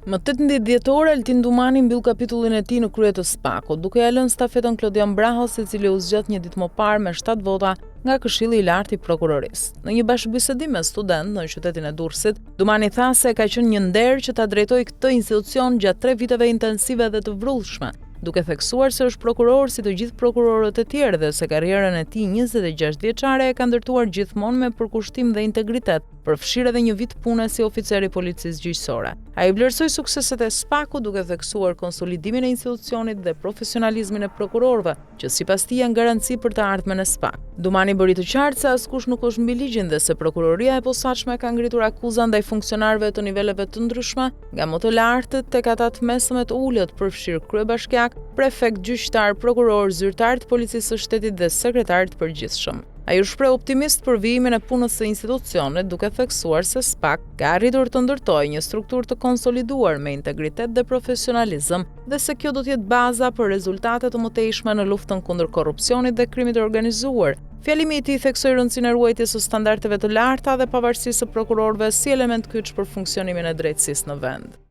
Më 18 dhjetor, Altin Dumani mbyll kapitullin e tij në krye të SPAK-ut, duke ia lënë stafetën Klodian Brahos, i cili u zgjat një ditë më parë me 7 vota nga Këshilli i Lartë i Prokurorisë. Në një bashkëbisedim me student në qytetin e Durrësit, Dumani tha se ka qenë një nder që ta drejtojë këtë institucion gjatë 3 viteve intensive dhe të vrrullshme, duke theksuar se është prokuror si të gjithë prokurorët e tjerë dhe se karrierën e tij 26 vjeçare e ka ndërtuar gjithmonë me përkushtim dhe integritet, përfshirë edhe një vit pune si oficer i policisë gjyqësore. Ai vlerësoi sukseset e SPAK-ut duke theksuar konsolidimin e institucionit dhe profesionalizmin e prokurorëve, që sipas tij janë garanci për të ardhmen e SPAK. Dumani bëri të qartë se askush nuk është mbi ligjin dhe se prokuroria e posaçme ka ngritur akuza ndaj funksionarëve të niveleve të ndryshme, nga më të lartët tek ata të mesëm të ulët, përfshirë kryebashkiak, prefekt, gjyqtar, prokuror, zyrtar të policisë së shtetit dhe sekretar të përgjithshëm. Ai u shpreh optimist për vijimin e punës së institucionit, duke theksuar se SPAK ka arritur të ndërtojë një strukturë të konsoliduar me integritet dhe profesionalizëm dhe se kjo do të jetë baza për rezultate të mëtejshme në luftën kundër korrupsionit dhe krimit të organizuar. Fjalimi i tij theksoi rëndësinë e ruajtjes së standardeve të larta dhe pavarësisë së prokurorëve si element kyç për funksionimin e drejtësisë në vend.